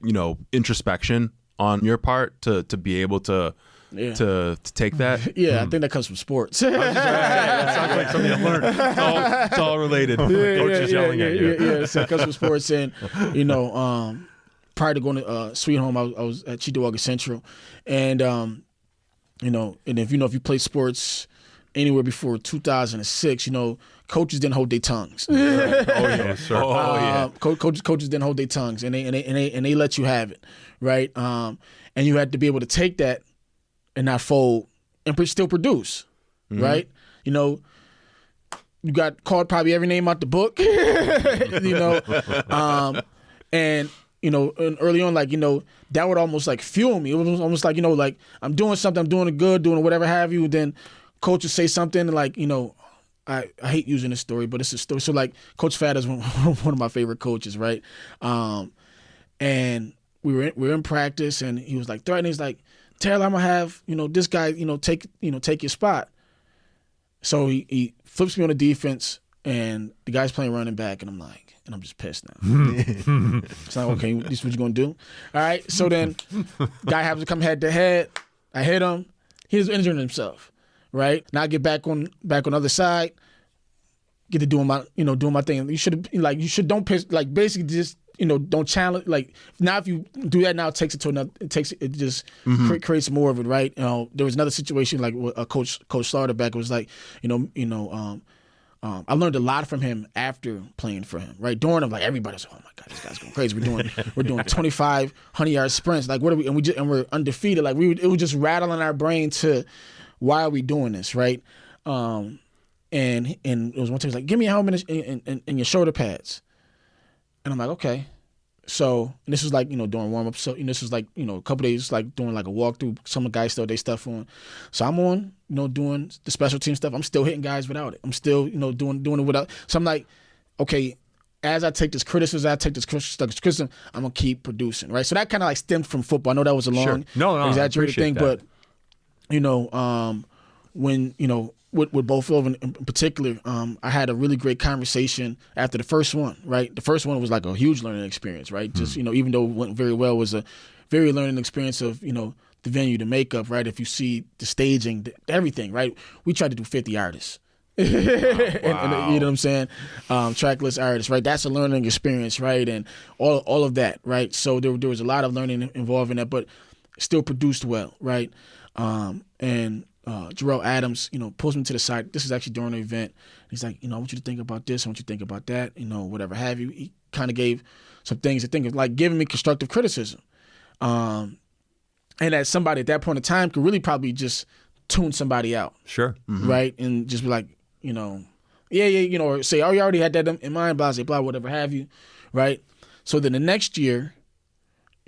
introspection on your part to be able to take that? Yeah, I think that comes from sports. It sounds like something I learned. It's all related. Coach is yelling at you. Yeah, so it comes from sports. And, prior to going to Sweet Home, I was at Cheektowaga Central. And, and if you play sports anywhere before 2006, coaches didn't hold their tongues. Oh yeah, sir. Coaches didn't hold their tongues, and they let you have it, right? And you had to be able to take that and not fold and still produce, right? You got called probably every name out the book, and early on, like that would almost like fuel me. It was almost like like I'm doing something, I'm doing it good, doing whatever have you. Then coach would say something like I hate using this story, but it's a story. So like Coach Fat is one of my favorite coaches, right? And we were in practice, and he was like threatening. He's like, Taylor, I'm gonna have this guy take your spot. So he flips me on the defense, and the guy's playing running back, and I'm just pissed now. It's like, okay, this is what you're gonna do? All right. So then, guy happens to come head to head. I hit him. He was injuring himself. Right now, I get back on the other side, get to doing my thing. You should don't piss, like basically just don't challenge. Like now, if you do that now, it takes it to another. It just creates more of it, right? There was another situation like a Coach Slaughterback was like, I learned a lot from him after playing for him. Right during him, like everybody's like, oh my God, this guy's going crazy. We're doing 25 100-yard sprints. Like what are we? And we're undefeated. Like it was just rattling our brain to. Why are we doing this, right? And it was one time he was like, give me a helmet and your shoulder pads. And I'm like, okay. So, and this was like, during warm-up. So, this was like, a couple days, like doing like a walkthrough. Some of the guys still had their stuff on. So I'm on, doing the special team stuff. I'm still hitting guys without it. I'm still, doing it without. So I'm like, okay, as I take this criticism, I'm going to keep producing, right? So that kind of like stemmed from football. I know that was a long, exaggerated thing, that. But when with Beau Fleuve in particular, I had a really great conversation after the first one. Right, the first one was like a huge learning experience. Right, just even though it went very well, it was a very learning experience of the venue, the makeup. Right, if you see the staging, everything. Right, we tried to do 50 artists. Wow. And, you know what I'm saying? Trackless artists. Right, that's a learning experience. Right, and all of that. Right, so there was a lot of learning involved in that, but still produced well. Right. And Jarrell Adams, pulls me to the side. This is actually during the event. He's like, I want you to think about this. I want you to think about that, whatever have you. He kind of gave some things to think of, like giving me constructive criticism. And as somebody at that point in time could really probably just tune somebody out. Sure. Mm-hmm. Right? And just be like, or say, oh, you already had that in mind, blah, blah, blah, whatever have you. Right? So then the next year,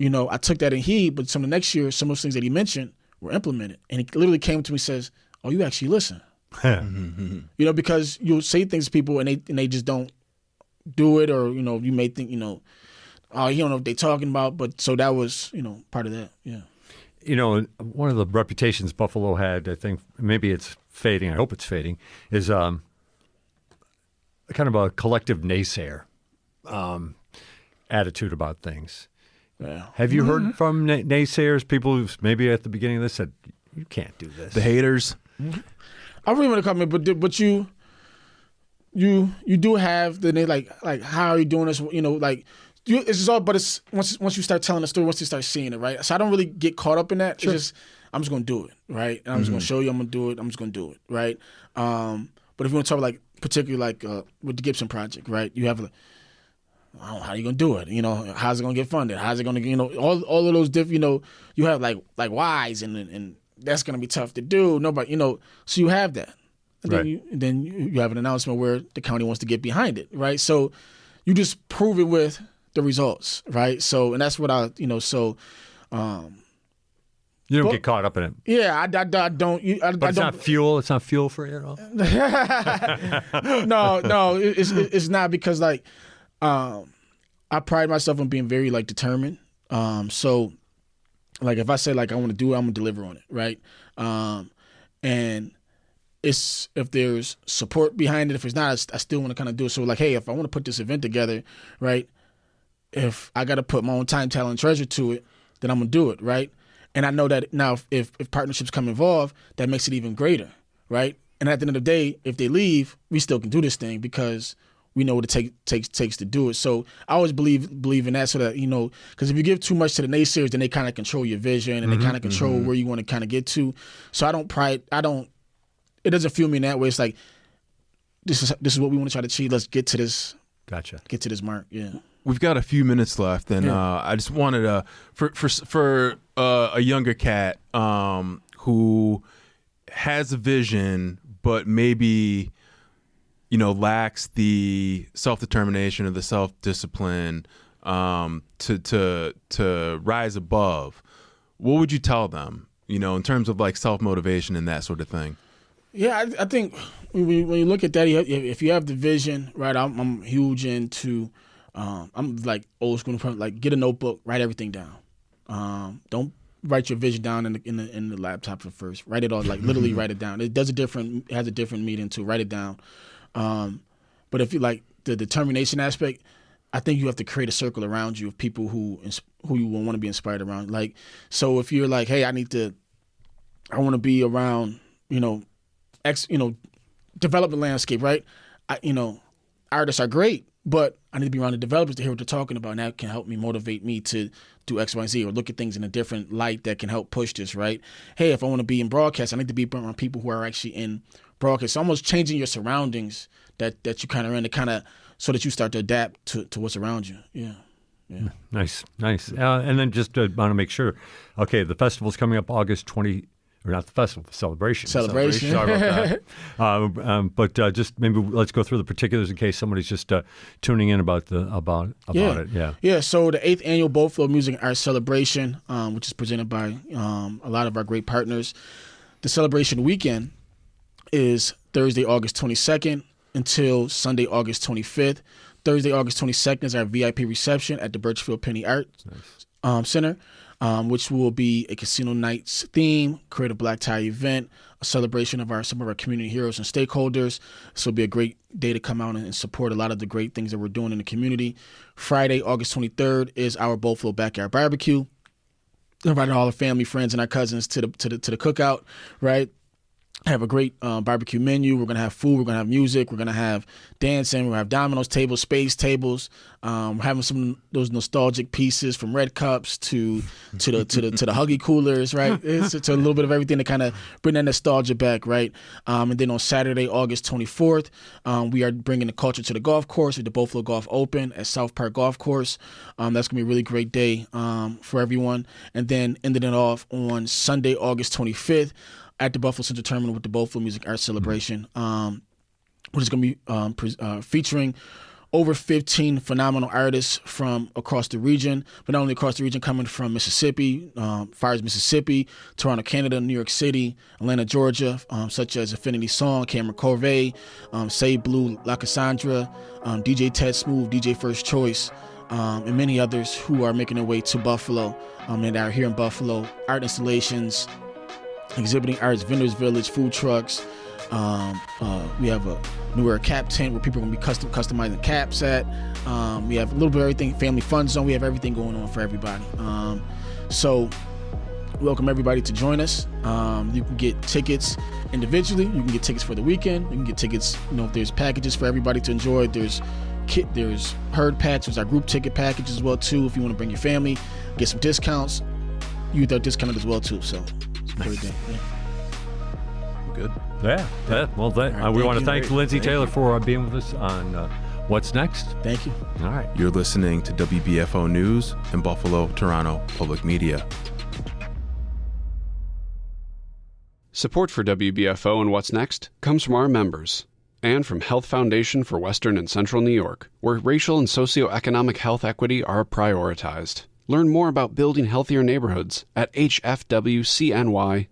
I took that in heed, but some of the next year, some of those things that he mentioned were implemented. And he literally came to me and says, oh, you actually listen. Because you'll say things to people and they just don't do it, or, you may think, oh, you don't know what they're talking about. But so that was, part of that. Yeah. One of the reputations Buffalo had, I think maybe it's fading, I hope it's fading, is kind of a collective naysayer attitude about things. Yeah. Have you heard from naysayers, people who maybe at the beginning of this said, you can't do this? The haters? I really want to comment, but you do have the like how are you doing this? It's just all, but it's once you start telling the story, once you start seeing it, right? So I don't really get caught up in that. Sure. It's just I'm just gonna do it, right? And I'm just gonna show you I'm gonna do it. I'm just gonna do it, right? But if you want to talk particularly with the Gibson project, right? You have I don't know, how are you gonna do it? How's it gonna get funded? How's it gonna all of those different you have like whys and that's gonna be tough to do. Nobody so you have that. And right. then you have an announcement where the county wants to get behind it, right? So you just prove it with the results, right? So, and that's what you don't get caught up in it. Yeah, I don't. But it's not fuel. It's not fuel for you at all. No, it's not, because I pride myself on being very determined. So if I say I want to do it, I'm gonna deliver on it, right? And it's if there's support behind it. If it's not, I still want to kind of do it. So hey, if I want to put this event together, right? If I got to put my own time, talent, and treasure to it, then I'm gonna do it, right? And I know that now, if partnerships come involved, that makes it even greater, right? And at the end of the day, if they leave, we still can do this thing because we know what it takes to do it. So I always believe in that, so that because if you give too much to the naysayers, then they kind of control your vision and they kind of control where you want to kind of get to. So it doesn't fuel me in that way. It's like this is what we want to try to achieve. Let's get to this. Gotcha. Get to this mark. Yeah. We've got a few minutes left, and I just wanted to, for a younger cat who has a vision, but maybe lacks the self-determination or the self-discipline to rise above. What would you tell them? In terms of self-motivation and that sort of thing. Yeah, I think when you look at that, if you have the vision, right? I'm huge into. I'm old school, get a notebook, write everything down. Don't write your vision down in the laptop at first. Write it all, literally write it down. It has a different meaning to write it down. But if you the determination aspect, I think you have to create a circle around you of people who you will want to be inspired around. So if you're hey, I want to be around, development landscape, right? Artists are great, but I need to be around the developers to hear what they're talking about, and that can help me motivate me to do X, Y, and Z, or look at things in a different light that can help push this, right? Hey, if I want to be in broadcast, I need to be around people who are actually in broadcast. So almost changing your surroundings that you kind of in to kind of so that you start to adapt to what's around you. Yeah. Yeah. Nice. And then just want to make sure, okay, the festival's coming up August 20. Or not the festival, the celebration. Celebration. Sorry about that. But just maybe let's go through the particulars in case somebody's just tuning in about it. Yeah. Yeah. So the 8th annual Beau Fleuve Music and Arts Celebration, which is presented by a lot of our great partners. The celebration weekend is Thursday, August 22nd until Sunday, August 25th. Thursday, August 22nd is our VIP reception at the Birchfield Penny Arts Center. Which will be a casino nights theme, create a black tie event, a celebration of some of our community heroes and stakeholders. This will be a great day to come out and support a lot of the great things that we're doing in the community. Friday, August 23rd is our Beau Fleuve Backyard Barbecue. Inviting all our family, friends, and our cousins to the cookout, right? have a great barbecue menu. We're going to have food. We're going to have music. We're going to have dancing. We're going to have dominoes tables, space tables. We're having some of those nostalgic pieces from red cups to the huggy coolers, right? It's a little bit of everything to kind of bring that nostalgia back, right? And then on Saturday, August 24th, we are bringing the culture to the golf course with the Beau Fleuve Golf Open at South Park Golf Course. That's going to be a really great day for everyone. And then ending it off on Sunday, August 25th, at the Buffalo Central Terminal with the Beau Fleuve Music Arts Celebration, which is going to be featuring over 15 phenomenal artists from across the region, but not only across the region, coming from Mississippi, Fires, Mississippi, Toronto, Canada, New York City, Atlanta, Georgia, such as Affinity Song, Cameron Corvée, Say Blue, La Cassandra, DJ Ted Smooth, DJ First Choice, and many others who are making their way to Buffalo and are here in Buffalo. Art installations, exhibiting arts, vendors village, food trucks. We have a newer cap tent where people are going to be customizing caps at. We have a little bit of everything, family fun zone. We have everything going on for everybody. So welcome everybody to join us. You can get tickets individually. You can get tickets for the weekend. You can get tickets, there's packages for everybody to enjoy. There's herd packs. There's our group ticket package as well too. If you want to bring your family, get some discounts. You are discounted as well too. So it's a great day. Yeah. Good. Yeah. Well, we want to thank Lindsey Taylor for being with us on What's Next. Thank you. All right. You're listening to WBFO News and Buffalo, Toronto Public Media. Support for WBFO and What's Next comes from our members and from Health Foundation for Western and Central New York, where racial and socioeconomic health equity are prioritized. Learn more about building healthier neighborhoods at hfwcny.org.